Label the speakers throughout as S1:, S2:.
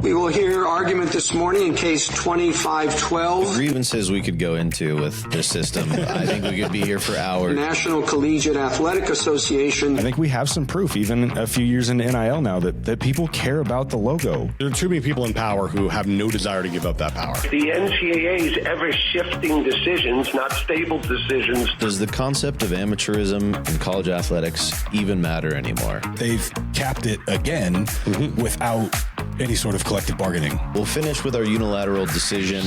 S1: We will hear argument this morning in case 2512.
S2: The grievances we could go into with this system, I think we could be here for hours.
S1: National Collegiate Athletic Association.
S3: I think we have some proof, even a few years into NIL now, that people care about the logo.
S4: There are too many people in power who have no desire to give up that power.
S5: The NCAA's ever-shifting decisions, not stable decisions.
S2: Does the concept of amateurism in college athletics even matter anymore?
S4: They've capped it again without any sort of collective bargaining.
S2: We'll finish with our unilateral decision.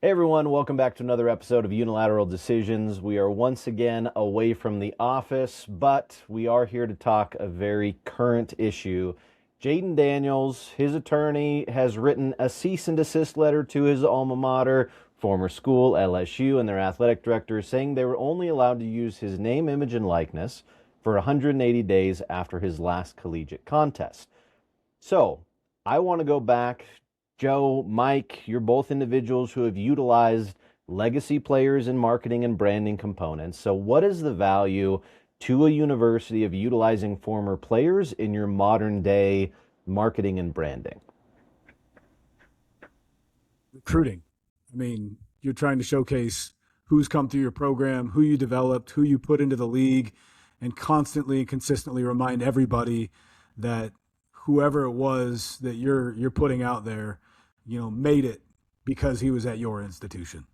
S6: Hey everyone, welcome back to another episode of Unilateral Decisions. We are once again away from the office, but we are here to talk a very current issue. Jayden Daniels, his attorney, has written a cease and desist letter to his alma mater, former school, LSU, and their athletic director, saying they were only allowed to use his name, image, and likeness for 180 days after his last collegiate contest. So, I want to go back. Joe, Mike, you're both individuals who have utilized legacy players in marketing and branding components. So what is the value to a university of utilizing former players in your modern day marketing and branding?
S7: Recruiting. I mean, you're trying to showcase who's come through your program, who you developed, who you put into the league, and constantly and consistently remind everybody that whoever it was that you're putting out there, you know, made it because he was at your institution.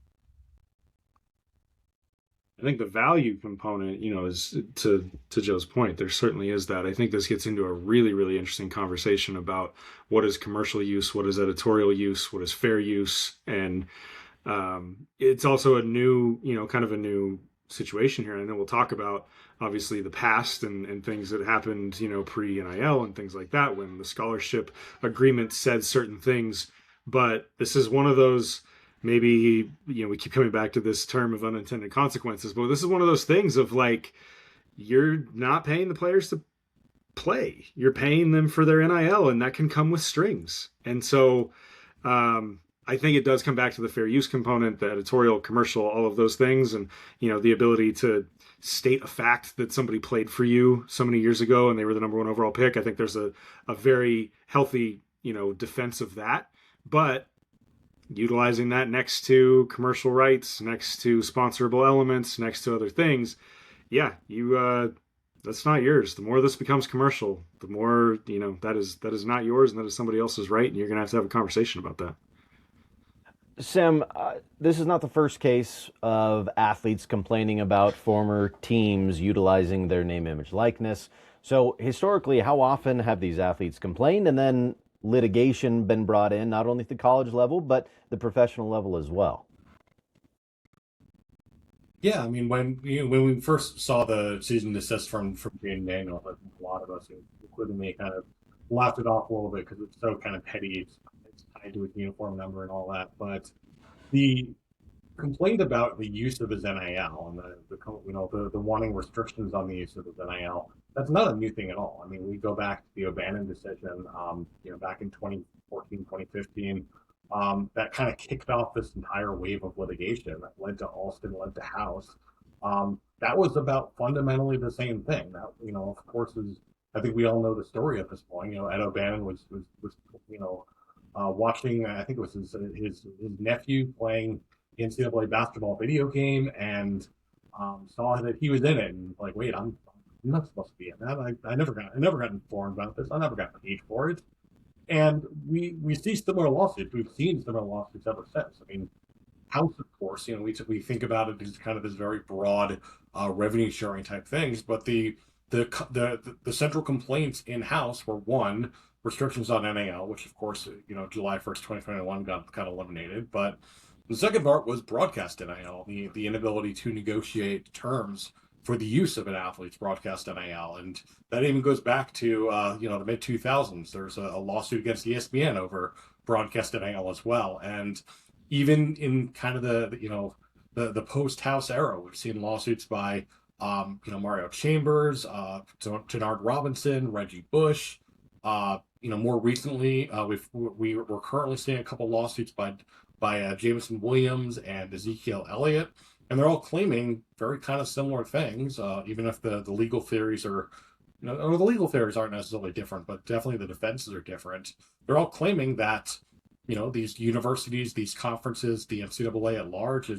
S3: I think the value component, you know, is to Joe's point, there certainly is that. I think this gets into a really, really interesting conversation about what is commercial use, what is editorial use, what is fair use. And it's also a new, you know, kind of a new situation here. And I know we'll talk about obviously the past and things that happened, you know, pre-NIL and things like that when the scholarship agreement said certain things. But this is one of those, maybe, you know, we keep coming back to this term of unintended consequences, but this is one of those things of like, you're not paying the players to play. You're paying them for their NIL, and that can come with strings. And so I think it does come back to the fair use component, the editorial, commercial, all of those things. And, you know, the ability to state a fact that somebody played for you so many years ago and they were the number one overall pick. I think there's a very healthy, you know, defense of that. But utilizing that next to commercial rights, next to sponsorable elements, next to other things, yeah, you that's not yours. The more this becomes commercial, the more, you know, that is not yours, and that is somebody else's right, and you're gonna have to have a conversation about that.
S6: Sam, this is not the first case of athletes complaining about former teams utilizing their name, image, likeness. So historically, how often have these athletes complained, and then litigation been brought in, not only at the college level, but the professional level as well?
S8: Yeah, I mean, when we first saw the season desist from Jayden Daniels, I think a lot of us, including me, kind of laughed it off a little bit because it's so kind of petty. It's tied to his uniform number and all that. But the complaint about the use of his NIL and the wanting restrictions on the use of his NIL, that's not a new thing at all. I mean, we go back to the O'Bannon decision, back in 2014, 2015. That kind of kicked off this entire wave of litigation that led to Alston, led to House. That was about fundamentally the same thing. That, you know, of course, I think we all know the story at this point. You know, Ed O'Bannon was watching, I think it was his nephew playing the NCAA basketball video game and saw that he was in it and like, wait, I'm not supposed to be in that. I never got informed about this. I never got paid for it. And we see similar lawsuits. We've seen similar lawsuits ever since. I mean, House, of course, you know, we think about it as kind of this very broad revenue sharing type things, but the central complaints in House were, one, restrictions on NIL, which of course, you know, July 1st, 2021 got kind of eliminated. But the second part was broadcast NIL, the inability to negotiate terms for the use of an athlete's broadcast NIL. And that even goes back to, the mid 2000s. There's a lawsuit against ESPN over broadcast NIL as well. And even in kind of the post-House era, we've seen lawsuits by, Mario Chambers, Jannard Robinson, Reggie Bush. More recently, we're currently seeing a couple lawsuits by Jameson Williams and Ezekiel Elliott, and they're all claiming very kind of similar things, even if the legal theories are or the legal theories aren't necessarily different, but definitely the defenses are different. They're all claiming that, these universities, these conferences, the NCAA at large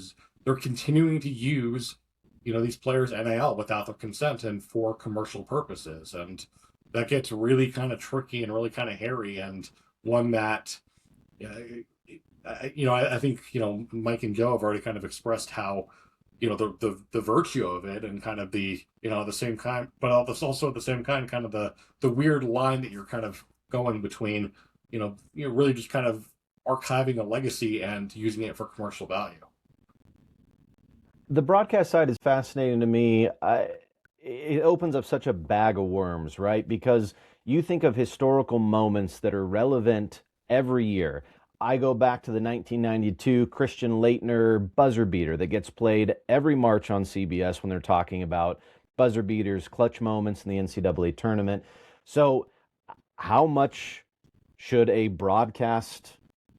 S8: they're continuing to use, these players' NIL without their consent and for commercial purposes. And that gets really kind of tricky and really kind of hairy, and one that, I think, Mike and Joe have already kind of expressed how, the virtue of it, and kind of the, the same kind, but also at the same kind of the weird line that you're kind of going between, you're really just kind of archiving a legacy and using it for commercial value.
S6: The broadcast side is fascinating to me. It opens up such a bag of worms, right? Because you think of historical moments that are relevant every year. I go back to the 1992 Christian Laettner buzzer beater that gets played every March on CBS when they're talking about buzzer beaters, clutch moments in the NCAA tournament. So how much should a broadcast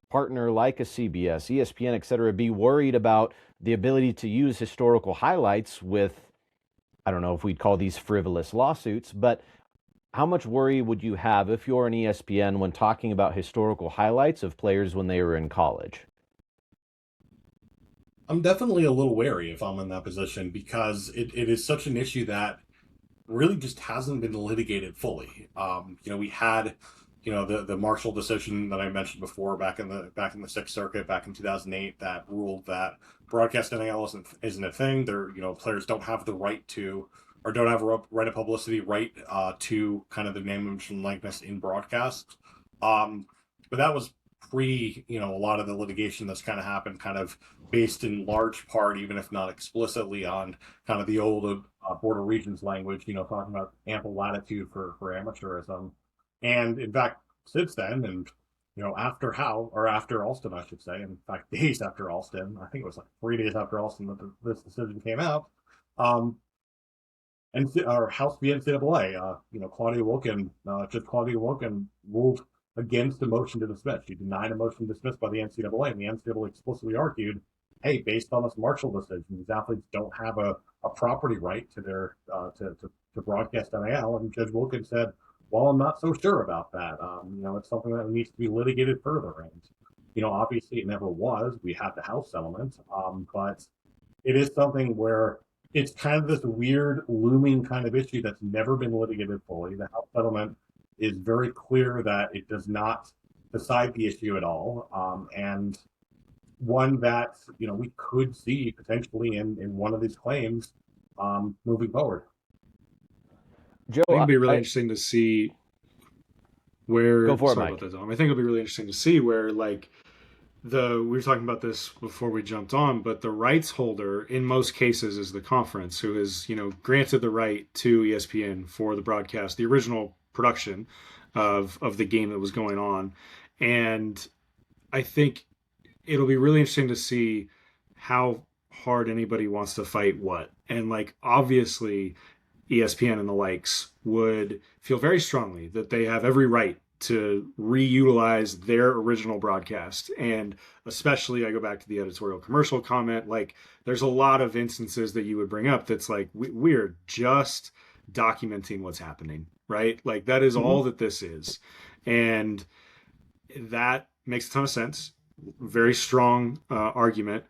S6: partner like a CBS, ESPN, et cetera, be worried about the ability to use historical highlights with, I don't know if we'd call these frivolous lawsuits, but how much worry would you have if you're an ESPN when talking about historical highlights of players when they were in college?
S8: I'm definitely a little wary if I'm in that position, because it is such an issue that really just hasn't been litigated fully. We had, the Marshall decision that I mentioned before back in the Sixth Circuit back in 2008 that ruled that broadcast NIL isn't a thing. Players don't have the right to, or don't have a right of publicity, right to kind of the name, image, and likeness in broadcast. But that was pre, a lot of the litigation that's kind of happened, kind of based in large part, even if not explicitly, on kind of the old Board of Regents language, talking about ample latitude for amateurism. And in fact, since then, and after Alston, I should say, in fact, days after Alston, I think it was like 3 days after Alston that this decision came out, and our House v. NCAA, Judge Claudia Wilken ruled against the motion to dismiss. She denied a motion dismissed by the NCAA, and the NCAA explicitly argued, hey, based on this Marshall decision, these athletes don't have a property right to their to broadcast NIL. And Judge Wilken said, well, I'm not so sure about that. It's something that needs to be litigated further. And, obviously it never was. We had the House settlement, but it is something where it's kind of this weird looming kind of issue that's never been litigated fully. The House settlement is very clear that it does not decide the issue at all. And one that, we could see potentially in one of these claims moving forward.
S6: Joe,
S3: I think it'd be really interesting to see where.
S6: Go for it,
S3: sorry
S6: Mike.
S3: about that, Tom. I think it'll be really interesting to see where, like, we were talking about this before we jumped on, but the rights holder in most cases is the conference, who is, granted the right to ESPN for the broadcast, the original production of the game that was going on. And I think it'll be really interesting to see how hard anybody wants to fight what. And, like, obviously ESPN and the likes would feel very strongly that they have every right to reutilize their original broadcast. And especially, I go back to the editorial commercial comment, like, there's a lot of instances that you would bring up that's like, we're just documenting what's happening, right? Like, that is all that this is. And that makes a ton of sense. Very strong argument.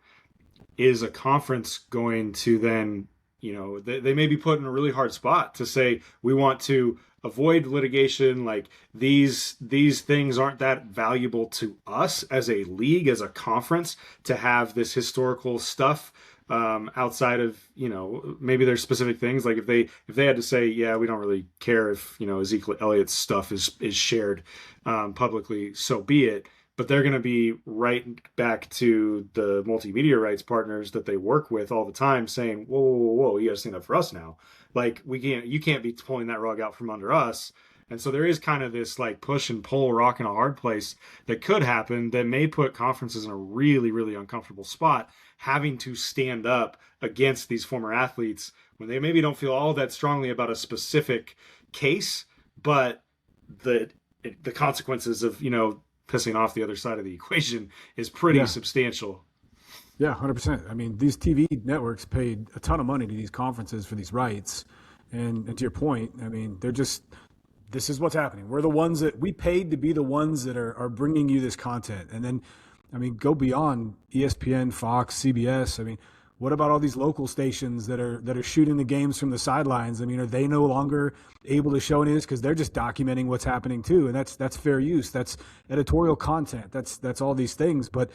S3: Is a conference going to then, they may be put in a really hard spot to say, we want to avoid litigation. Like, these things aren't that valuable to us as a league, as a conference, to have this historical stuff outside of, maybe there's specific things. Like, if they had to say, yeah, we don't really care if, Ezekiel Elliott's stuff is shared publicly, so be it. But they're going to be right back to the multimedia rights partners that they work with all the time, saying, whoa, you got to stand up for us now. Like, you can't be pulling that rug out from under us. And so there is kind of this, like, push and pull, rock in a hard place that could happen that may put conferences in a really, really uncomfortable spot, having to stand up against these former athletes when they maybe don't feel all that strongly about a specific case, but the consequences of, pissing off the other side of the equation is pretty substantial.
S7: Yeah, 100%. I mean, these TV networks paid a ton of money to these conferences for these rights, And to your point, I mean, this is what's happening. We're the ones that we paid to be the ones that are bringing you this content. And then, I mean, go beyond ESPN, Fox, CBS. I mean, what about all these local stations that are shooting the games from the sidelines? I mean, are they no longer able to show any of this because they're just documenting what's happening too? And that's fair use. That's editorial content. That's all these things. But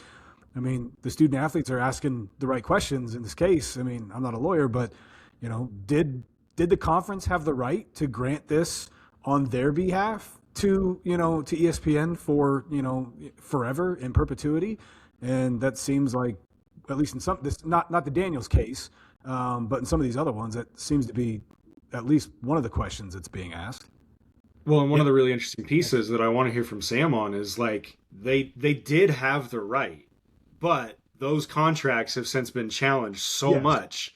S7: I mean, the student athletes are asking the right questions in this case. I mean, I'm not a lawyer, but did the conference have the right to grant this on their behalf to ESPN for forever in perpetuity? And that seems like, at least in some, this not the Daniels case, but in some of these other ones, that seems to be at least one of the questions that's being asked.
S3: Well, and one of the really interesting pieces that I want to hear from Sam on is like they did have the right, but those contracts have since been challenged so much.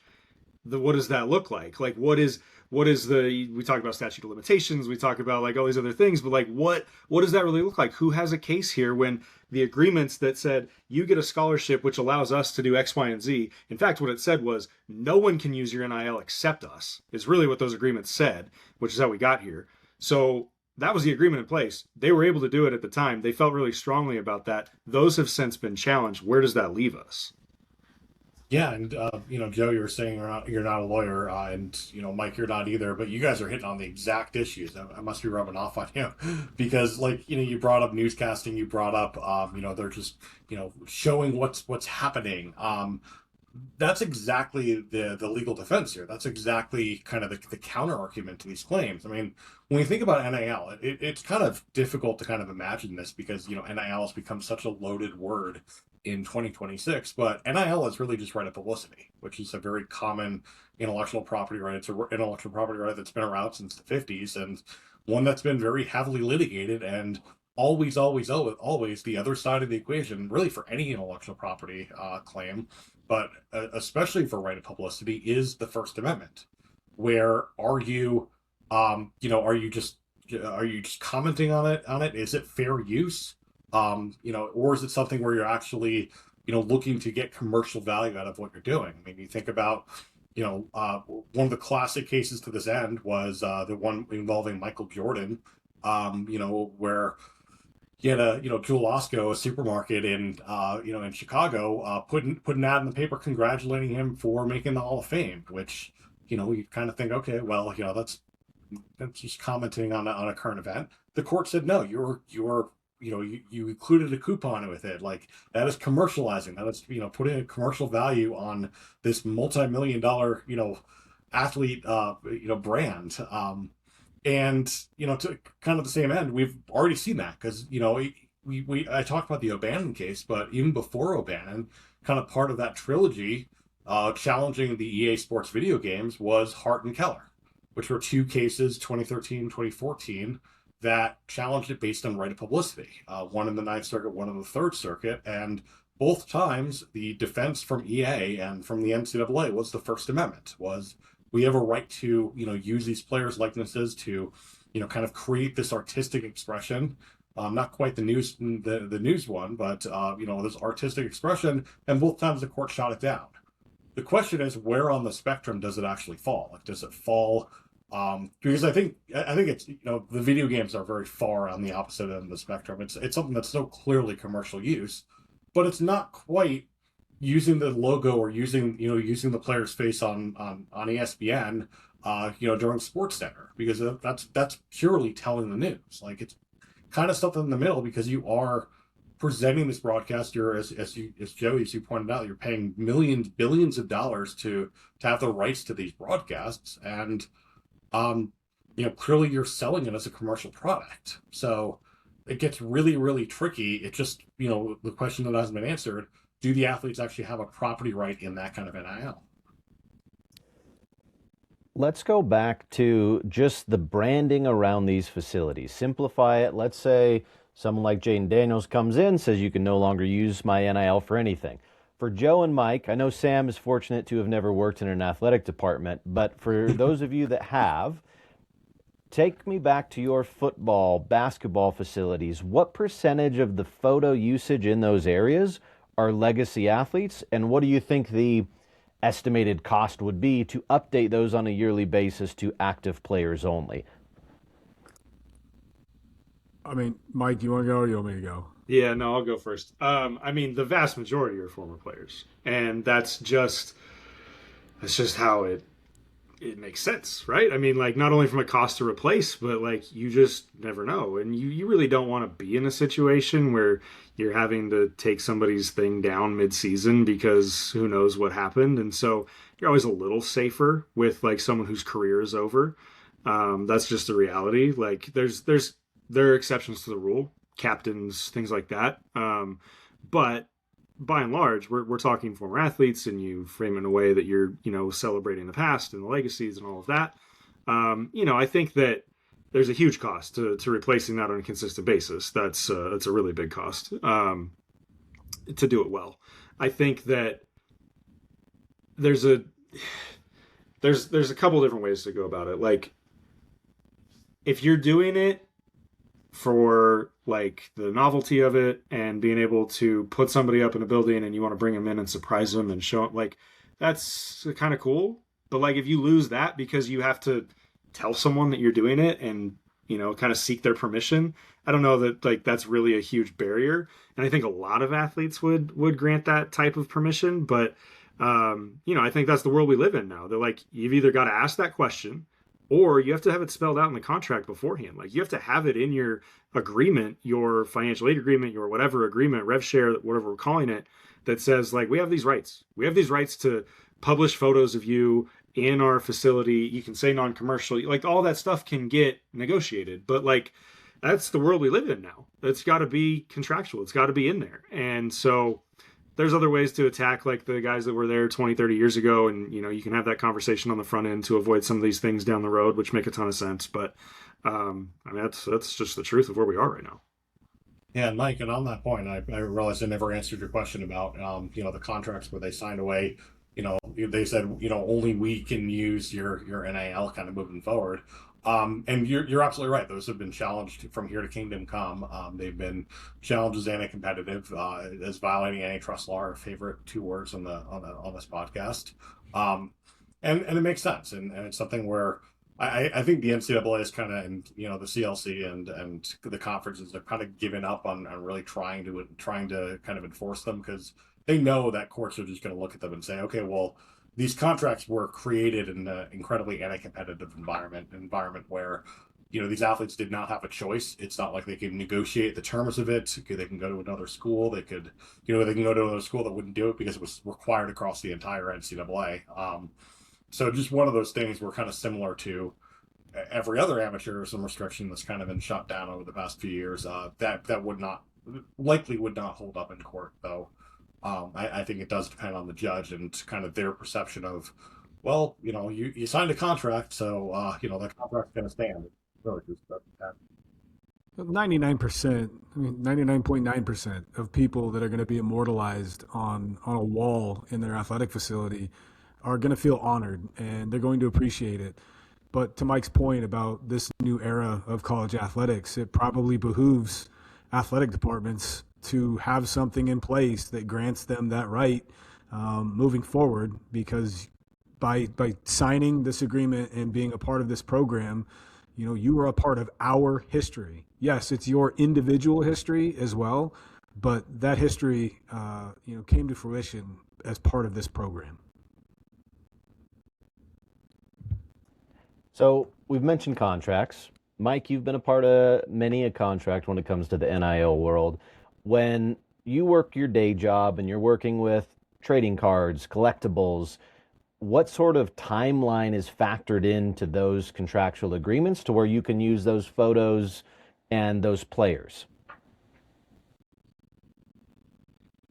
S3: What does that look like? Like, what is we talk about statute of limitations, we talk about like all these other things, but like what does that really look like? Who has a case here when the agreements that said you get a scholarship which allows us to do X, Y, and Z? In fact, what it said was no one can use your NIL except us, is really what those agreements said, which is how we got here. So that was the agreement in place. They were able to do it at the time. They felt really strongly about that. Those have since been challenged. Where does that leave us?
S8: Yeah, and Joe, you were saying you're not a lawyer, and Mike, you're not either. But you guys are hitting on the exact issues. I must be rubbing off on you because, like, you brought up newscasting, you brought up, they're just showing what's happening. That's exactly the legal defense here. That's exactly kind of the counter argument to these claims. I mean, when you think about NIL, it's kind of difficult to kind of imagine this because NIL has become such a loaded word in 2026, but NIL is really just right-of-publicity, which is a very common intellectual property right. It's an intellectual property right that's been around since the 50s and one that's been very heavily litigated, and always the other side of the equation, really for any intellectual property claim, but especially for right-of-publicity, is the First Amendment. Where are you just commenting on it? Is it fair use? Or is it something where you're actually, looking to get commercial value out of what you're doing? I mean, you think about, one of the classic cases to this end was the one involving Michael Jordan, where he had a, Jewel Osco, a supermarket in Chicago, put an ad in the paper congratulating him for making the Hall of Fame, which, you kind of think, okay, well, that's just commenting on a current event. The court said, no, you included a coupon with it. Like, that is commercializing. That is, putting a commercial value on this multi-million-dollar, athlete, brand. And, to kind of the same end, we've already seen that because, I talked about the O'Bannon case, but even before O'Bannon, kind of part of that trilogy challenging the EA Sports video games was Hart and Keller, which were two cases, 2013, 2014, that challenged it based on right-of-publicity. One in the Ninth Circuit, one in the Third Circuit, and both times the defense from EA and from the NCAA was the First Amendment, was we have a right to, use these players' likenesses to, kind of create this artistic expression. Not quite the news one, but, this artistic expression, and both times the court shot it down. The question is, where on the spectrum does it actually fall? Like, does it fall... because I think it's, the video games are very far on the opposite end of the spectrum. It's something that's so clearly commercial use, but it's not quite using the logo or using the player's face on ESPN, during SportsCenter, because that's purely telling the news. Like, it's kind of something in the middle because you are presenting this broadcast. You're, as Joey, as you pointed out, you're paying millions, billions of dollars to have the rights to these broadcasts, and clearly you're selling it as a commercial product. So it gets really, really tricky. It just, the question that hasn't been answered, do the athletes actually have a property right in that kind of NIL?
S6: Let's go back to just the branding around these facilities. Simplify it. Let's say someone like Jayden Daniels comes in, says you can no longer use my NIL for anything. For Joe and Mike, I know Sam is fortunate to have never worked in an athletic department, but for those of you that have, take me back to your football, basketball facilities. What percentage of the photo usage in those areas are legacy athletes, and what do you think the estimated cost would be to update those on a yearly basis to active players only?
S7: I mean, Mike, you want to go or you want me to go?
S3: Yeah, no, I'll go first. I mean, the vast majority are former players, and that's just how it makes sense, right? I mean, like, not only from a cost to replace, but like, you just never know, and you really don't want to be in a situation where you're having to take somebody's thing down mid-season because who knows what happened, and so you're always a little safer with like someone whose career is over. That's just the reality. Like, there are exceptions to the rule, captains, things like that. But by and large, we're talking former athletes, and you frame it in a way that you're, celebrating the past and the legacies and all of that. I think that there's a huge cost to replacing that on a consistent basis. That's a really big cost to do it well. I think that there's a couple different ways to go about it. Like, if you're doing it for like the novelty of it and being able to put somebody up in a building and you want to bring them in and surprise them and show them, like, that's kind of cool. But like, if you lose that because you have to tell someone that you're doing it and, kind of seek their permission, I don't know that like that's really a huge barrier. And I think a lot of athletes would grant that type of permission. But, I think that's the world we live in now. They're like, you've either got to ask that question, or you have to have it spelled out in the contract beforehand. Like, you have to have it in your agreement, your financial aid agreement, your whatever agreement, rev share, whatever we're calling it, that says, like, we have these rights. We have these rights to publish photos of you in our facility. You can say non-commercial. Like, all that stuff can get negotiated. But, like, that's the world we live in now. It's got to be contractual. It's got to be in there. And so there's other ways to attack, like the guys that were there 20, 30 years ago. And, you can have that conversation on the front end to avoid some of these things down the road, which make a ton of sense. But, I mean, that's just the truth of where we are right now.
S8: Yeah, and Mike, and on that point, I realized I never answered your question about, the contracts where they signed away, they said, only we can use your NIL kind of moving forward. And you're absolutely right. Those have been challenged from here to Kingdom Come. They've been challenged as anti-competitive, as violating antitrust law, our favorite two words on this podcast. And it makes sense, and it's something where I think the NCAA is kind of, and the CLC and the conferences have kind of given up on really trying to kind of enforce them, because they know that courts are just going to look at them and say, okay, well, these contracts were created in an incredibly anti-competitive environment where, these athletes did not have a choice. It's not like they can negotiate the terms of it. They can go to another school. They can go to another school that wouldn't do it because it was required across the entire NCAA. So just one of those things were kind of similar to every other amateurism restriction that's kind of been shut down over the past few years. That would not hold up in court, though. I think it does depend on the judge and kind of their perception of, well, you signed a contract, so that contract's going to stand. It really just doesn't happen.
S7: 99%, 99.9% of people that are going to be immortalized on a wall in their athletic facility are going to feel honored, and they're going to appreciate it. But to Mike's point about this new era of college athletics, it probably behooves athletic departments to have something in place that grants them that right moving forward, because by signing this agreement and being a part of this program, you are a part of our history. Yes, it's your individual history as well, but that history came to fruition as part of this program.
S6: So we've mentioned contracts. Mike, you've been a part of many a contract when it comes to the NIL world. When you work your day job and you're working with trading cards, collectibles, what sort of timeline is factored into those contractual agreements to where you can use those photos and those players?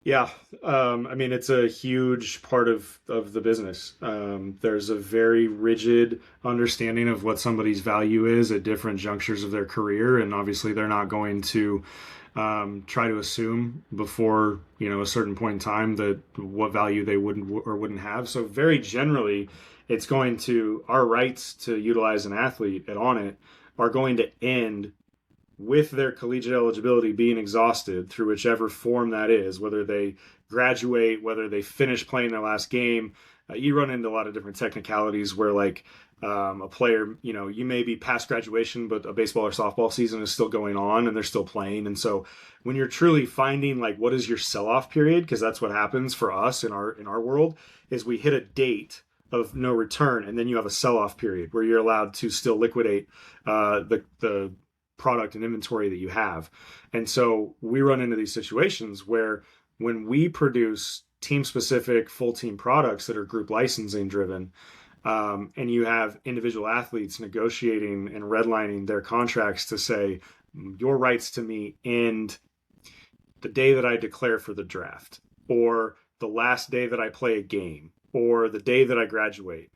S3: Yeah. I mean, it's a huge part of the business. There's a very rigid understanding of what somebody's value is at different junctures of their career. And obviously they're not going to try to assume before, a certain point in time that what value they wouldn't have. So very generally, it's going to, our rights to utilize an athlete at On It are going to end with their collegiate eligibility being exhausted through whichever form that is, whether they graduate, whether they finish playing their last game, you run into a lot of different technicalities where like a player, you may be past graduation, but a baseball or softball season is still going on and they're still playing. And so when you're truly finding like what is your sell-off period, because that's what happens for us in our world, is we hit a date of no return, and then you have a sell-off period where you're allowed to still liquidate the product and inventory that you have. And so we run into these situations where when we produce team-specific full team products that are group licensing driven, and you have individual athletes negotiating and redlining their contracts to say, your rights to me end the day that I declare for the draft, or the last day that I play a game, or the day that I graduate.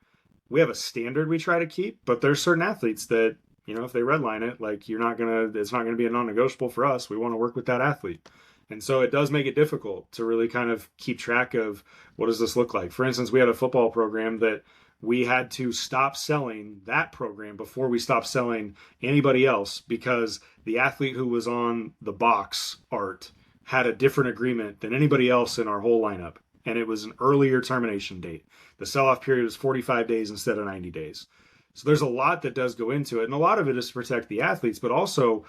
S3: We have a standard we try to keep, but there's certain athletes that, if they redline it, like it's not gonna be a non-negotiable for us. We want to work with that athlete. And so it does make it difficult to really kind of keep track of what does this look like. For instance, we had a football program that we had to stop selling that program before we stopped selling anybody else, because the athlete who was on the box art had a different agreement than anybody else in our whole lineup. And it was an earlier termination date. The sell-off period was 45 days instead of 90 days. So there's a lot that does go into it. And a lot of it is to protect the athletes, but also,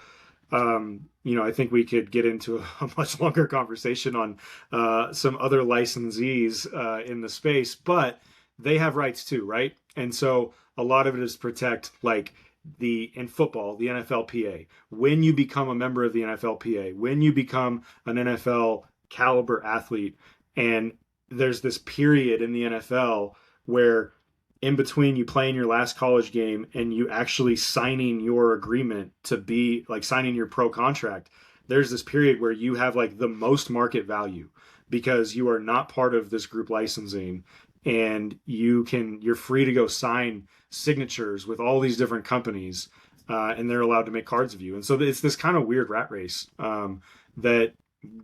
S3: I think we could get into a much longer conversation on some other licensees in the space, but they have rights too, right? And so a lot of it is to protect, like in football, the NFLPA. When you become a member of the NFLPA, when you become an NFL caliber athlete, and there's this period in the NFL where in between you playing your last college game and you actually signing your agreement to be like signing your pro contract, there's this period where you have like the most market value because you are not part of this group licensing, and you're free to go sign signatures with all these different companies, and they're allowed to make cards of you. And so it's this kind of weird rat race that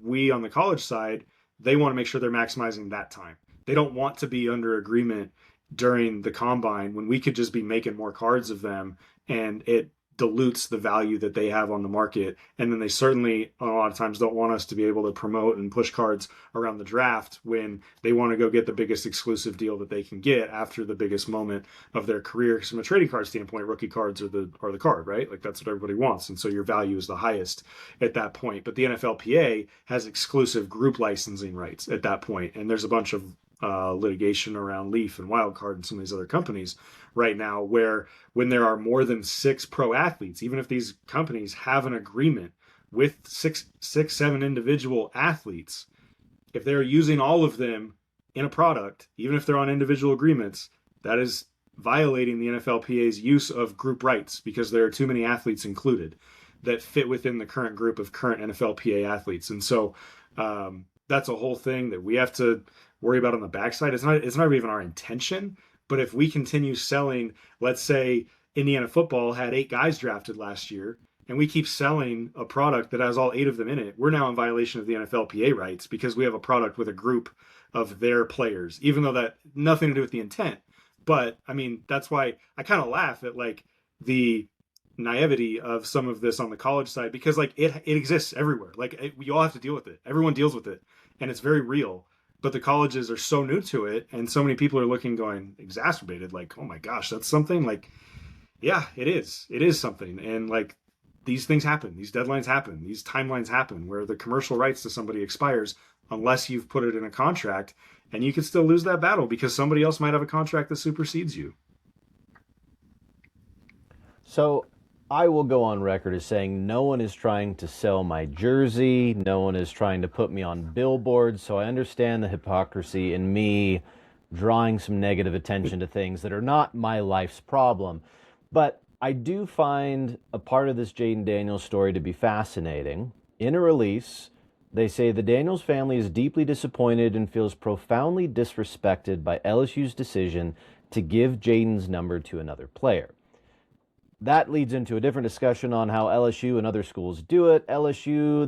S3: we on the college side, they want to make sure they're maximizing that time. They don't want to be under agreement during the combine when we could just be making more cards of them, and it dilutes the value that they have on the market. And then they certainly a lot of times don't want us to be able to promote and push cards around the draft when they want to go get the biggest exclusive deal that they can get after the biggest moment of their career. Because from a trading card standpoint, rookie cards are the card, right? Like that's what everybody wants. And so your value is the highest at that point. But the NFLPA has exclusive group licensing rights at that point. And there's a bunch of litigation around Leaf and Wildcard and some of these other companies right now, where when there are more than 6 pro athletes, even if these companies have an agreement with 7 individual athletes, if they're using all of them in a product, even if they're on individual agreements, that is violating the NFLPA's use of group rights, because there are too many athletes included that fit within the current group of current NFLPA athletes. And so that's a whole thing that we have to worry about on the backside. It's not even our intention, but if we continue selling, let's say Indiana football had 8 guys drafted last year, and we keep selling a product that has all 8 of them in it, we're now in violation of the NFLPA rights because we have a product with a group of their players, even though that nothing to do with the intent. But I mean, that's why I kind of laugh at like the naivety of some of this on the college side, because like it exists everywhere. Like we all have to deal with it. Everyone deals with it, and it's very real. But the colleges are so new to it, and so many people are looking, going exacerbated, like, oh my gosh, that's something. Like, yeah, it is. It is something. And like these things happen, these deadlines happen, these timelines happen where the commercial rights to somebody expires unless you've put it in a contract, and you could still lose that battle because somebody else might have a contract that supersedes you.
S6: So I will go on record as saying no one is trying to sell my jersey. No one is trying to put me on billboards. So I understand the hypocrisy in me drawing some negative attention to things that are not my life's problem. But I do find a part of this Jayden Daniels story to be fascinating. In a release, they say the Daniels family is deeply disappointed and feels profoundly disrespected by LSU's decision to give Jayden's number to another player. That leads into a different discussion on how LSU and other schools do it. LSU,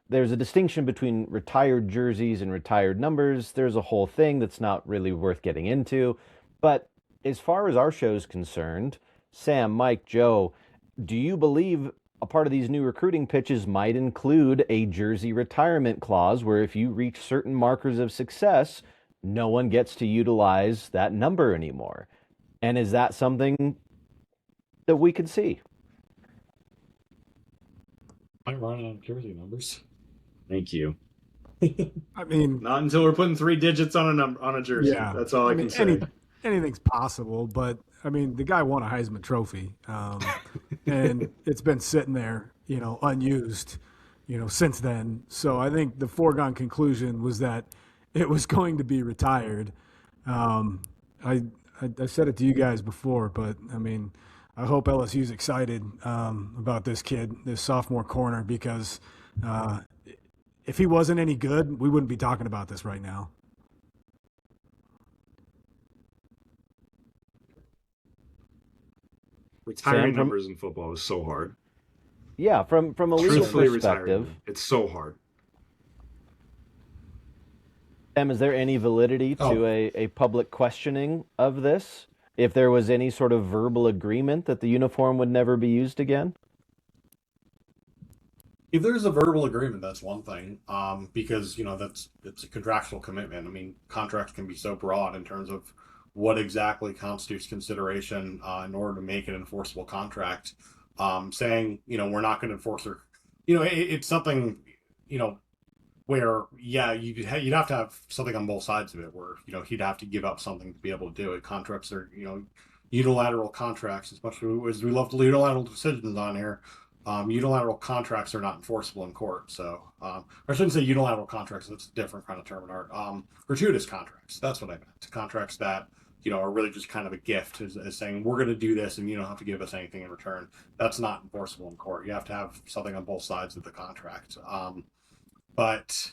S6: there's a distinction between retired jerseys and retired numbers. There's a whole thing that's not really worth getting into. But as far as our show's concerned, Sam, Mike, Joe, do you believe a part of these new recruiting pitches might include a jersey retirement clause where if you reach certain markers of success, no one gets to utilize that number anymore. And is that something that we could see?
S3: Might run out of jersey numbers. Thank you.
S7: I mean,
S3: Not until we're putting 3 digits on a jersey.
S7: yeah,
S3: That's all I
S7: mean,
S3: can say.
S7: Anything's possible, but I mean, the guy won a Heisman Trophy, and it's been sitting there, unused, since then. So I think the foregone conclusion was that it was going to be retired. I said it to you guys before, but I mean, I hope LSU's excited about this kid, this sophomore corner, because if he wasn't any good, we wouldn't be talking about this right now.
S3: Retiring
S6: Sam,
S3: numbers in football is so hard.
S6: Yeah, from a legal
S3: Truthfully,
S6: perspective,
S3: retiring, it's so hard.
S6: Sam, is there any validity to a public questioning of this? If there was any sort of verbal agreement that the uniform would never be used again?
S8: If there's a verbal agreement, that's one thing, because it's a contractual commitment. I mean, contracts can be so broad in terms of what exactly constitutes consideration in order to make an enforceable contract. Saying we're not going to enforce it, it's something where you'd have to have something on both sides of it. Where he'd have to give up something to be able to do it. Contracts are unilateral contracts, as much as we love the unilateral decisions on here. Unilateral contracts are not enforceable in court. So I shouldn't say unilateral contracts. That's a different kind of term in art. Gratuitous contracts. That's what I meant. Contracts that are really just kind of a gift, as saying we're going to do this and you don't have to give us anything in return. That's not enforceable in court. You have to have something on both sides of the contract. But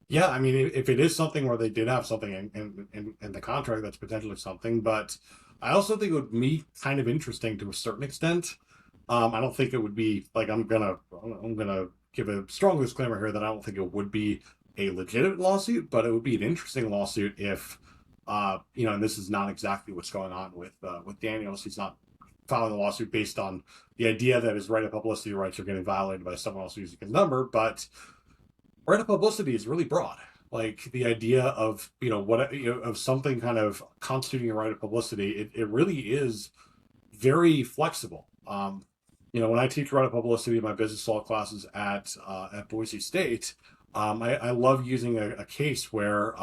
S8: yeah, I mean, if it is something where they did have something in the contract, that's potentially something. But I also think it would be kind of interesting to a certain extent. I don't think it would be like I'm gonna give a strong disclaimer here that I don't think it would be a legitimate lawsuit, but it would be an interesting lawsuit if and this is not exactly what's going on with Daniels. He's not filing a lawsuit based on the idea that his right-of-publicity rights are getting violated by someone else using his number, but right-of-publicity is really broad. Like the idea of of something kind of constituting a right of publicity, it really is very flexible. When I teach right of publicity in my business law classes at Boise State, I love using a case where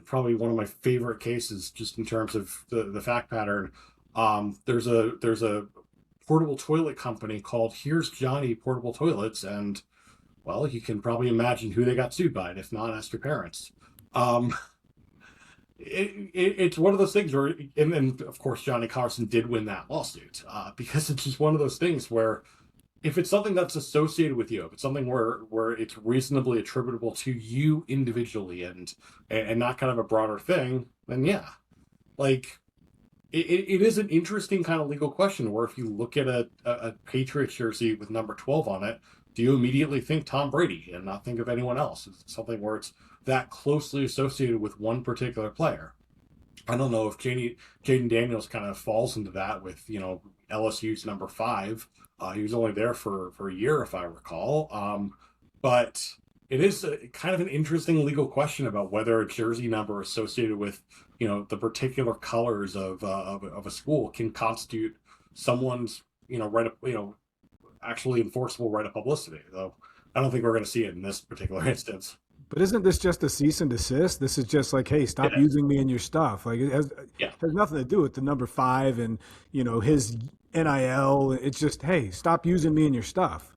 S8: probably one of my favorite cases, just in terms of the fact pattern. There's a portable toilet company called Here's Johnny Portable Toilets, and well, you can probably imagine who they got sued by, and if not, ask your parents. It's one of those things where, and of course, Johnny Carson did win that lawsuit because it's just one of those things where if it's something that's associated with you, if it's something where it's reasonably attributable to you individually and not kind of a broader thing, then yeah, like it is an interesting kind of legal question where if you look at a Patriots jersey with number 12 on it, do you immediately think Tom Brady and not think of anyone else? It's something where it's that closely associated with one particular player. I don't know if Jayden Daniels kind of falls into that with, LSU's number 5. He was only there for a year, if I recall. But it is kind of an interesting legal question about whether a jersey number associated with, the particular colors of a school can constitute someone's, actually enforceable right of publicity. Though I don't think we're going to see it in this particular instance.
S7: But isn't this just a cease and desist? This is just like, hey, stop using me in your stuff. Like it has nothing to do with the number 5 and his NIL. It's just, hey, stop using me in your stuff.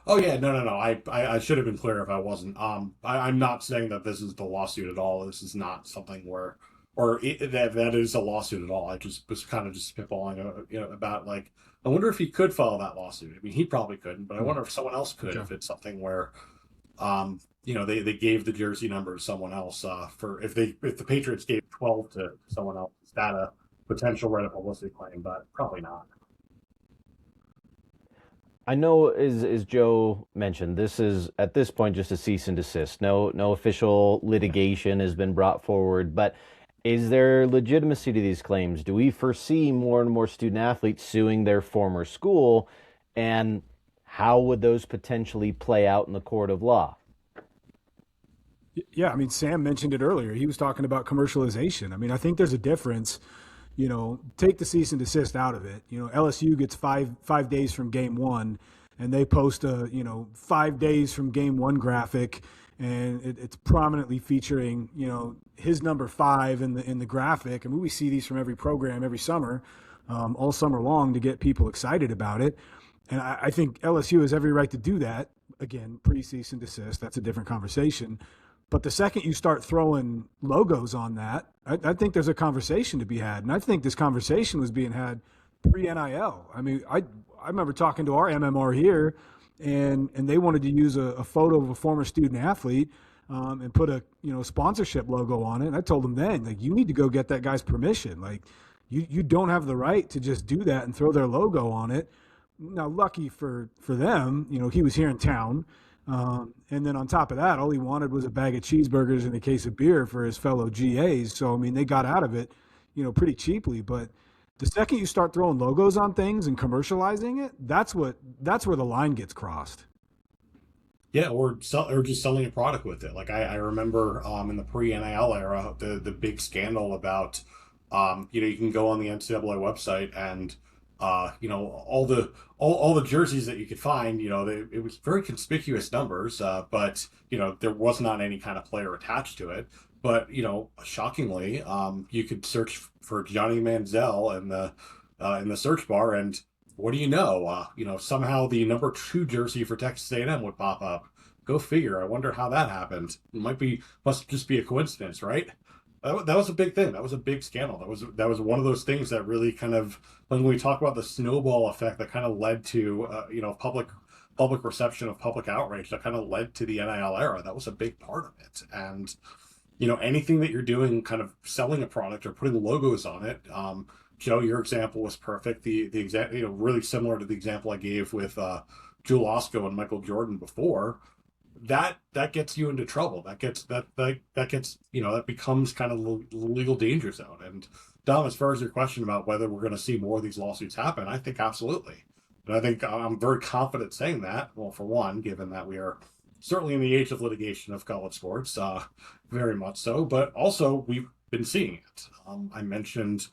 S8: Oh yeah, no. I should have been clear if I wasn't. I'm not saying that this is the lawsuit at all. This is not something where, that is a lawsuit at all. I just was kind of just spitballing, about like, I wonder if he could file that lawsuit. I mean, he probably couldn't, but I wonder if someone else could. If it's something where, they gave the jersey number to someone else for if the Patriots gave 12 to someone else, is that a potential right of publicity claim? But probably not.
S6: I know, as Joe mentioned, this is at this point just a cease and desist. No official litigation has been brought forward, but is there legitimacy to these claims? Do we foresee more and more student athletes suing their former school, and how would those potentially play out in the court of law?
S7: Yeah, I mean, Sam mentioned it earlier. He was talking about commercialization. I mean, I think there's a difference. Take the cease and desist out of it. LSU gets five days from game one, and they post a 5 days from game one graphic, and it's prominently featuring his number 5 in the graphic. I mean, we see these from every program every summer, all summer long, to get people excited about it. And I think LSU has every right to do that. Again, pre-cease and desist, that's a different conversation. But the second you start throwing logos on that, I think there's a conversation to be had. And I think this conversation was being had pre-NIL. I mean, I remember talking to our MMR here, and they wanted to use a photo of a former student athlete and put a sponsorship logo on it. And I told them then, like, you need to go get that guy's permission. Like, you don't have the right to just do that and throw their logo on it. Now, lucky for them, he was here in town. And then on top of that, all he wanted was a bag of cheeseburgers and a case of beer for his fellow GAs. So, I mean, they got out of it, pretty cheaply. But the second you start throwing logos on things and commercializing it, that's where the line gets crossed.
S8: Yeah, or just selling a product with it. Like I remember in the pre-NIL era, the big scandal about, you can go on the NCAA website and all the jerseys that you could find, it was very conspicuous numbers, but there was not any kind of player attached to it. But shockingly, you could search for Johnny Manziel in the search bar, and what do you know? Somehow the number 2 jersey for Texas A&M would pop up. Go figure. I wonder how that happened. Must just be a coincidence, right? That was a big thing. That was a big scandal. That was one of those things that really kind of, when we talk about the snowball effect that kind of led to public reception of public outrage, that kind of led to the NIL era. That was a big part of it. And anything that you're doing, kind of selling a product or putting logos on it. Joe, your example was perfect. The example, really similar to the example I gave with Jewel Osco and Michael Jordan before. That gets you into trouble. That becomes kind of the legal danger zone. And Dom, as far as your question about whether we're going to see more of these lawsuits happen, I think absolutely. And I think I'm very confident saying that. Well, for one, given that we are certainly in the age of litigation of college sports, very much so. But also, we've been seeing it. I mentioned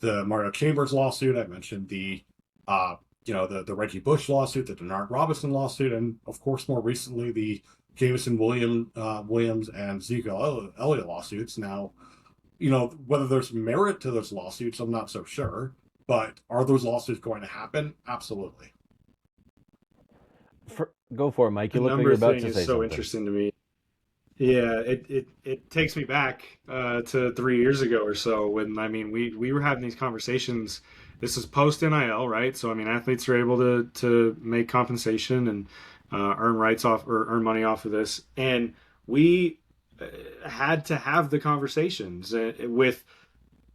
S8: the Mario Chambers lawsuit. I mentioned the the Reggie Bush lawsuit, the Denard Robinson lawsuit, and of course, more recently, the Jameson Williams and Zeke Elliott lawsuits. Now, whether there's merit to those lawsuits, I'm not so sure. But are those lawsuits going to happen? Absolutely.
S6: Go for it, Mike. You
S3: The
S6: look like
S3: number
S6: you're about
S3: thing
S6: to
S3: is
S6: say
S3: so
S6: something.
S3: interesting to me. Yeah, it takes me back to 3 years ago or so when we were having these conversations. This is post NIL, right? So athletes are able to make compensation and earn money off of this, and we had to have the conversations with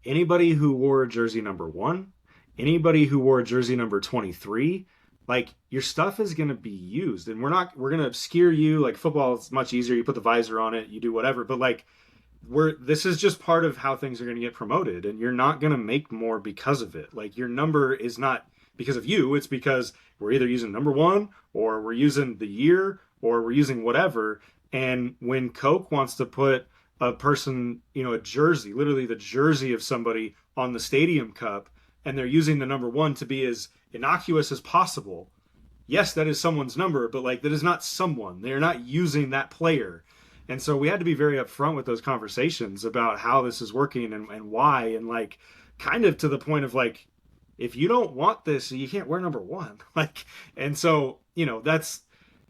S3: anybody who wore jersey number 1, anybody who wore jersey number 23. Like, your stuff is going to be used, and we're going to obscure you. Like, football, it's much easier. You put the visor on it, you do whatever. But like, this is just part of how things are going to get promoted, and you're not going to make more because of it. Like, your number is not because of you. It's because we're either using number 1, or we're using the year, or we're using whatever. And when Coke wants to put a person, a jersey, literally the jersey of somebody on the stadium cup, and they're using the number 1 to be as innocuous as possible. Yes, that is someone's number, but like, that is not someone. They're not using that player. And so we had to be very upfront with those conversations about how this is working and why, and like, kind of to the point of like, if you don't want this, you can't wear number 1. Like, and so,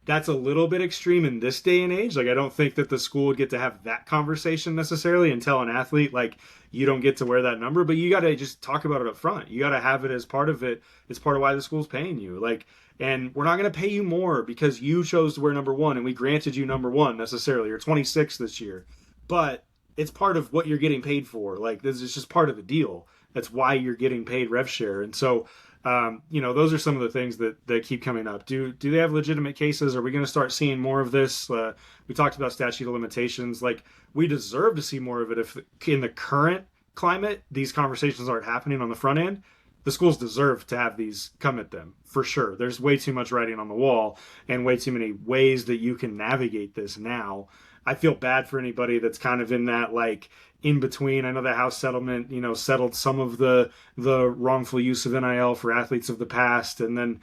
S3: that's a little bit extreme in this day and age. Like, I don't think that the school would get to have that conversation necessarily and tell an athlete, like, you don't get to wear that number, but you got to just talk about it up front. You got to have it as part of it. It's part of why the school's paying you. Like, and we're not going to pay you more because you chose to wear number 1 and we granted you number 1 necessarily, or 26 this year, but it's part of what you're getting paid for. Like, this is just part of the deal. That's why you're getting paid rev share. And so, those are some of the things that keep coming up. Do they have legitimate cases? Are we going to start seeing more of this? We talked about statute of limitations. Like, we deserve to see more of it. If in the current climate, these conversations aren't happening on the front end, the schools deserve to have these come at them for sure. There's way too much writing on the wall and way too many ways that you can navigate this now. I feel bad for anybody that's kind of in that like in between. I know the House settlement, settled some of the wrongful use of NIL for athletes of the past, and then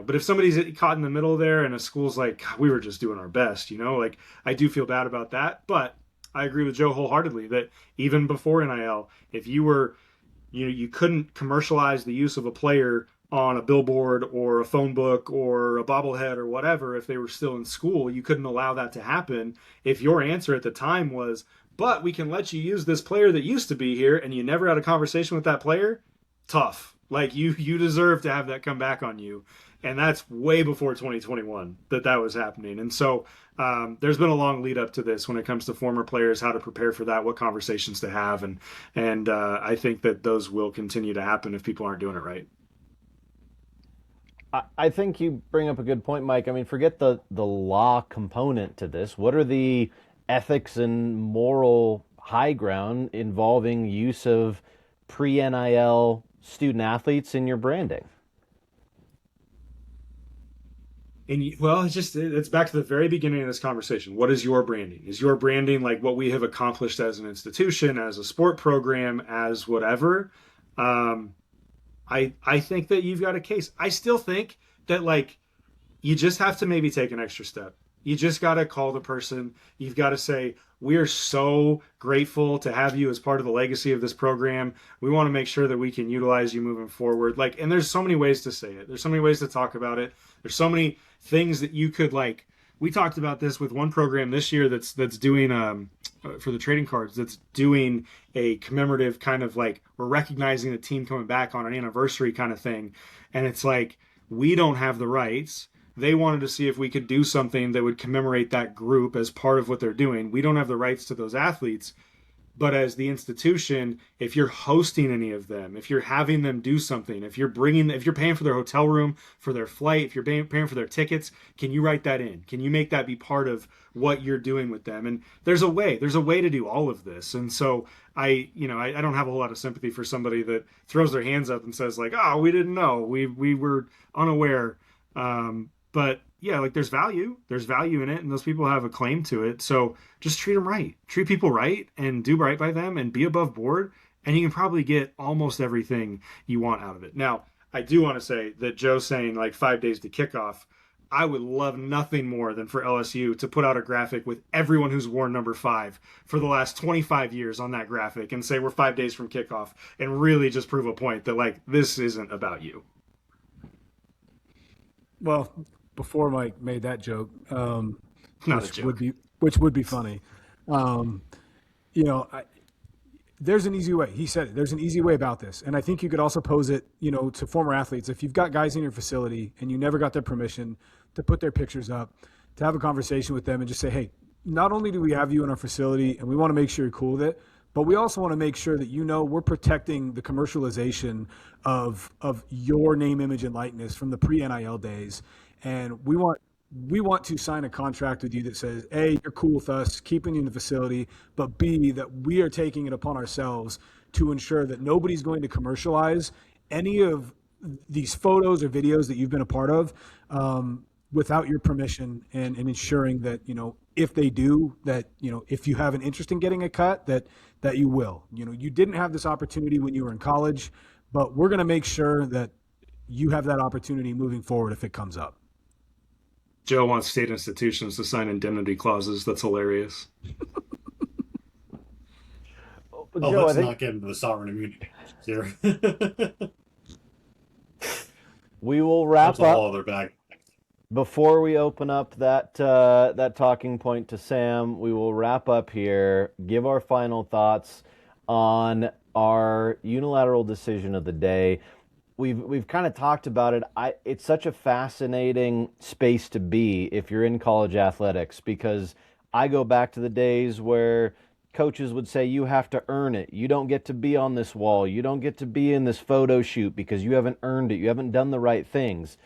S3: but if somebody's caught in the middle there and a school's like, we were just doing our best, like I do feel bad about that. But I agree with Joe wholeheartedly that even before NIL, if you were, you couldn't commercialize the use of a player on a billboard or a phone book or a bobblehead or whatever, if they were still in school, you couldn't allow that to happen. If your answer at the time was, but we can let you use this player that used to be here, and you never had a conversation with that player, tough. Like you deserve to have that come back on you. And that's way before 2021 that was happening. And so there's been a long lead up to this when it comes to former players, how to prepare for that, what conversations to have. And I think that those will continue to happen if people aren't doing it right.
S6: I think you bring up a good point, Mike. I mean, forget the law component to this. What are the ethics and moral high ground involving use of pre-NIL student athletes in your branding?
S3: And well, it's back to the very beginning of this conversation. What is your branding? Is your branding like what we have accomplished as an institution, as a sport program, as whatever? I think that you've got a case. I still think that like you just have to maybe take an extra step. You just got to call the person. You've got to say, we are so grateful to have you as part of the legacy of this program. We want to make sure that we can utilize you moving forward. Like, and there's so many ways to say it. There's so many ways to talk about it. There's so many things that you could like. We talked about this with one program this year that's doing for the trading cards, that's doing a commemorative kind of like, we're recognizing the team coming back on an anniversary kind of thing. And it's like, we don't have the rights. They wanted to see if we could do something that would commemorate that group as part of what they're doing. We don't have the rights to those athletes, but as the institution, if you're hosting any of them, if you're having them do something, if you're paying for their hotel room, for their flight, if you're paying for their tickets, can you write that in? Can you make that be part of what you're doing with them? And there's a way to do all of this. And so I don't have a whole lot of sympathy for somebody that throws their hands up and says like, oh, we didn't know, we were unaware. But yeah, like there's value in it, and those people have a claim to it. So just treat them right, treat people right, and do right by them, and be above board, and you can probably get almost everything you want out of it. Now, I do want to say that Joe's saying like 5 days to kickoff. I would love nothing more than for LSU to put out a graphic with everyone who's worn number 5 for the last 25 years on that graphic and say we're 5 days from kickoff, and really just prove a point that like this isn't about you.
S7: Well, before Mike made that joke,
S3: Not a joke.
S7: which would be funny. There's an easy way. He said it. There's an easy way about this, and I think you could also pose it, to former athletes. If you've got guys in your facility and you never got their permission to put their pictures up, to have a conversation with them and just say, hey, not only do we have you in our facility and we want to make sure you're cool with it, but we also want to make sure that we're protecting the commercialization of your name, image, and likeness from the pre-NIL days. And we want to sign a contract with you that says, A, you're cool with us keeping you in the facility, but B, that we are taking it upon ourselves to ensure that nobody's going to commercialize any of these photos or videos that you've been a part of without your permission, and ensuring that, if they do, that, if you have an interest in getting a cut, that you will. You didn't have this opportunity when you were in college, but we're going to make sure that you have that opportunity moving forward if it comes up.
S3: Joe wants state institutions to sign indemnity clauses. That's hilarious.
S6: Joe,
S8: let's not get into the sovereign immunity here.
S6: We will wrap
S8: That's a whole
S6: up.
S8: other bag.
S6: Before we open up that talking point to Sam, we will wrap up here, give our final thoughts on our unilateral decision of the day. We've kind of talked about it. It's such a fascinating space to be if you're in college athletics, because I go back to the days where coaches would say, you have to earn it. You don't get to be on this wall. You don't get to be in this photo shoot because you haven't earned it. You haven't done the right things.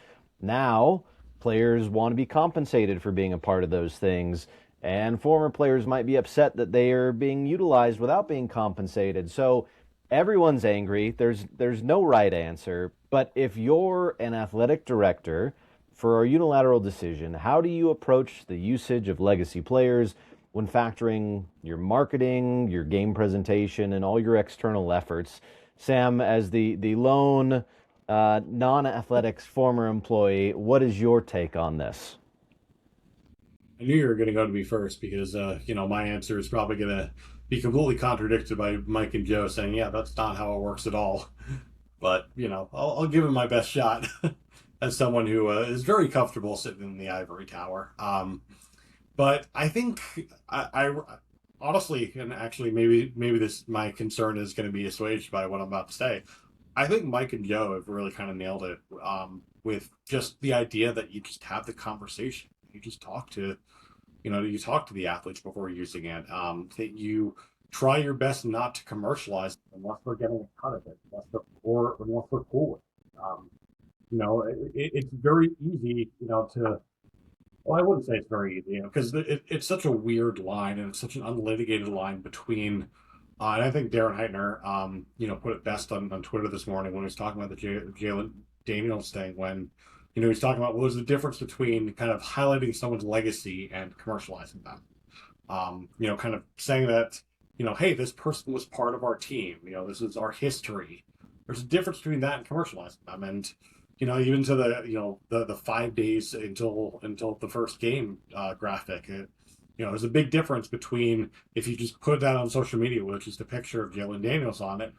S6: Now, players want to be compensated for being a part of those things, and former players might be upset that they are being utilized without being compensated. So everyone's angry. There's no right answer. But if you're an athletic director for our unilateral decision, how do you approach the usage of legacy players? when factoring your marketing, your game presentation, and all your external efforts. Sam, as the lone non-athletics former employee, what is your take on this?
S8: I knew you were going to go to me first because, my answer is probably going to be completely contradicted by Mike and Joe saying, yeah, that's not how it works at all. But, I'll give it my best shot as someone who is very comfortable sitting in the ivory tower. But I think I honestly, and actually maybe this my concern is going to be assuaged by what I'm about to say. I think Mike and Joe have really kind of nailed it with just the idea that you just have the conversation. You just talk to, you talk to the athletes before using it. That you try your best not to commercialize unless we're getting a cut of it, unless we're cool with it. It's very easy, to. Well, I wouldn't say it's very easy, because it's such a weird line and it's such an unlitigated line between. And I think Darren Heitner, put it best on Twitter this morning when he was talking about the Jayden Daniels thing. When, he's talking about what was the difference between kind of highlighting someone's legacy and commercializing them. Kind of saying that, hey, this person was part of our team. This is our history. There's a difference between that and commercializing them. And, even to the 5 days until the first game graphic, there's a big difference between if you just put that on social media, which is the picture of Jayden Daniels on it,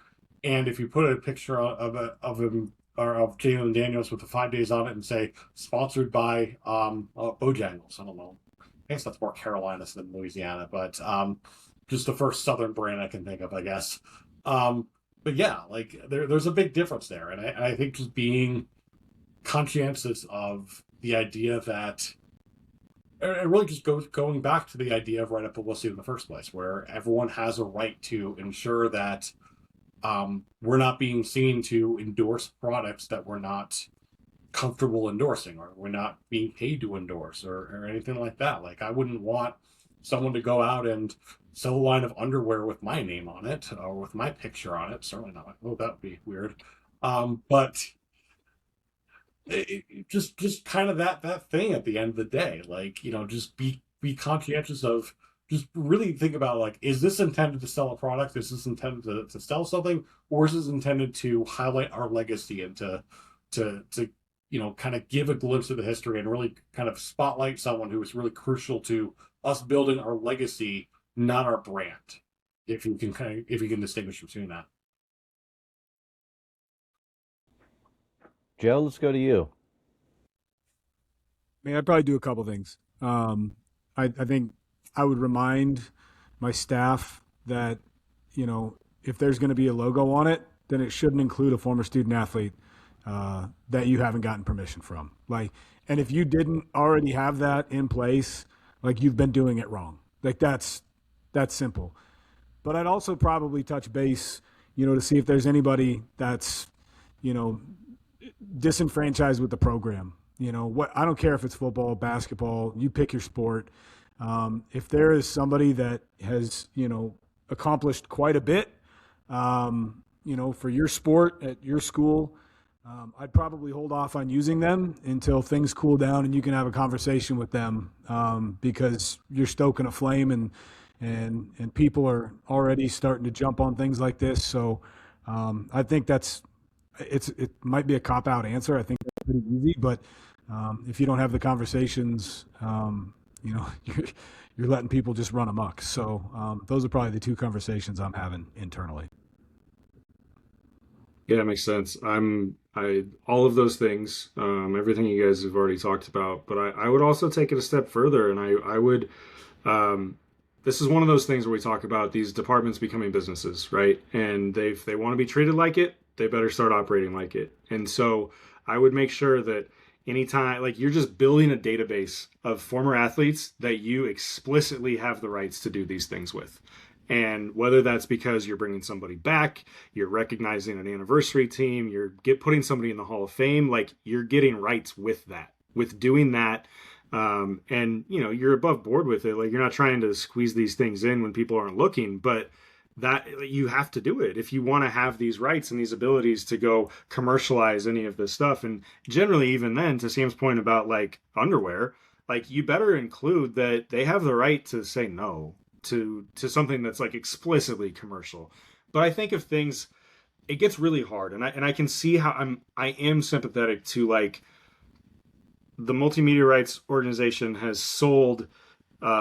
S8: and if you put a picture of him or of Jayden Daniels with the 5 days on it and say sponsored by Bojangles. I don't know. I guess that's more Carolinas than Louisiana, but just the first Southern brand I can think of, I guess. But yeah, like there's a big difference there, and I think just being conscientious of the idea that it really just going back to the idea of right-of-publicity in the first place, where everyone has a right to ensure that we're not being seen to endorse products that we're not comfortable endorsing, or we're not being paid to endorse, or anything like that. Like, I wouldn't want someone to go out and sell a line of underwear with my name on it or with my picture on it. Certainly not. Oh, that would be weird. But just kind of that thing at the end of the day, like, just be conscientious of, just really think about, like, is this intended to sell a product? Is this intended to sell something? Or is this intended to highlight our legacy and to kind of give a glimpse of the history and really kind of spotlight someone who is really crucial to us building our legacy, not our brand? If you can distinguish between that.
S6: Joe, let's go to you.
S7: I mean, I'd probably do a couple things. I think I would remind my staff that, if there's going to be a logo on it, then it shouldn't include a former student athlete that you haven't gotten permission from. Like, and if you didn't already have that in place, like, you've been doing it wrong. Like, that's simple. But I'd also probably touch base, to see if there's anybody that's, disenfranchised with the program. I don't care if it's football, basketball, you pick your sport. If there is somebody that has, accomplished quite a bit, for your sport at your school, I'd probably hold off on using them until things cool down and you can have a conversation with them, because you're stoking a flame and people are already starting to jump on things like this. So I think it might be a cop-out answer. I think that's pretty easy, but if you don't have the conversations, you're letting people just run amok. So those are probably the two conversations I'm having internally.
S3: Yeah, that makes sense. All of those things, everything you guys have already talked about, but I would also take it a step further, and I would, this is one of those things where we talk about these departments becoming businesses, right? And if they want to be treated like it, they better start operating like it. And so I would make sure that anytime, like, you're just building a database of former athletes that you explicitly have the rights to do these things with. And whether that's because you're bringing somebody back, you're recognizing an anniversary team, you're putting somebody in the Hall of Fame, like, you're getting rights with that, with doing that. And, you're above board with it. Like, you're not trying to squeeze these things in when people aren't looking, but that you have to do it if you want to have these rights and these abilities to go commercialize any of this stuff. And generally, even then, to Sam's point about, like, underwear, like you better include that they have the right to say no to something that's like explicitly commercial. But I think if things, it gets really hard, and I can see how I am sympathetic to like the multimedia rights organization has sold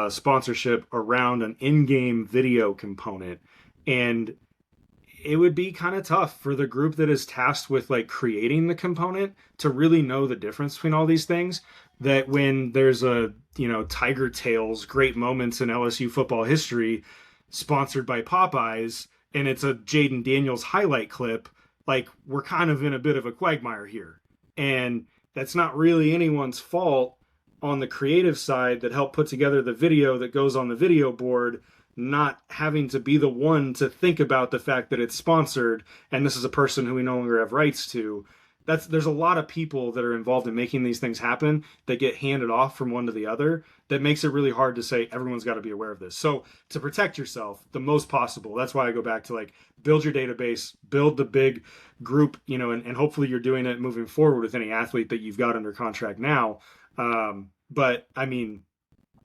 S3: sponsorship around an in-game video component, and it would be kind of tough for the group that is tasked with like creating the component to really know the difference between all these things. That when there's a, you know, Tiger Tales, great moments in LSU football history, sponsored by Popeyes, and it's a Jayden Daniels highlight clip, like we're kind of in a bit of a quagmire here. And that's not really anyone's fault on the creative side that helped put together the video that goes on the video board, not having to be the one to think about the fact that it's sponsored and this is a person who we no longer have rights to. There's a lot of people that are involved in making these things happen that get handed off from one to the other. That makes it really hard to say everyone's got to be aware of this. So to protect yourself the most possible, that's why I go back to like build your database, build the big group, you know, and hopefully you're doing it moving forward with any athlete that you've got under contract now. But I mean,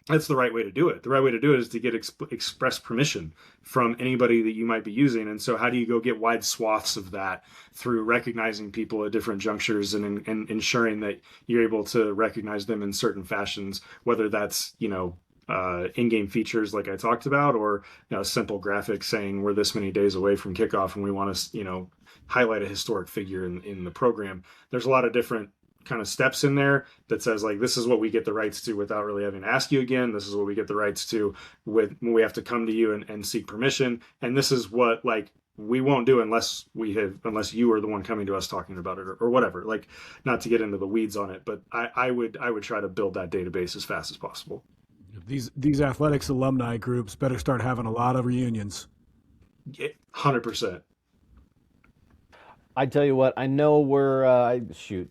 S3: that's the right way to do it. The right way to do it is to get express permission from anybody that you might be using. And so how do you go get wide swaths of that through recognizing people at different junctures and ensuring that you're able to recognize them in certain fashions, whether that's, you know, in-game features like I talked about, or, you know, simple graphics saying we're this many days away from kickoff and we want to, you know, highlight a historic figure in the program. There's a lot of different kind of steps in there that says like, this is what we get the rights to without really having to ask you again. This is what we get the rights to when we have to come to you and seek permission. And this is what like we won't do unless you are the one coming to us talking about it or whatever. Like, not to get into the weeds on it, but I would try to build that database as fast as possible.
S7: These athletics alumni groups better start having a lot of reunions.
S3: 100%.
S6: I tell you what, I know we're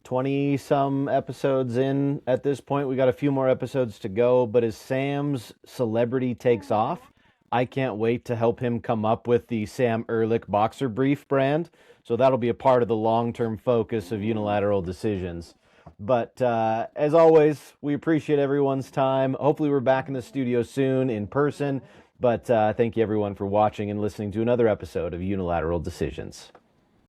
S6: 20 some episodes in at this point. We got a few more episodes to go, but as Sam's celebrity takes off, I can't wait to help him come up with the Sam Ehrlich boxer brief brand. So that'll be a part of the long-term focus of Unilateral Decisions. But as always, we appreciate everyone's time. Hopefully we're back in the studio soon in person. But thank you everyone for watching and listening to another episode of Unilateral Decisions.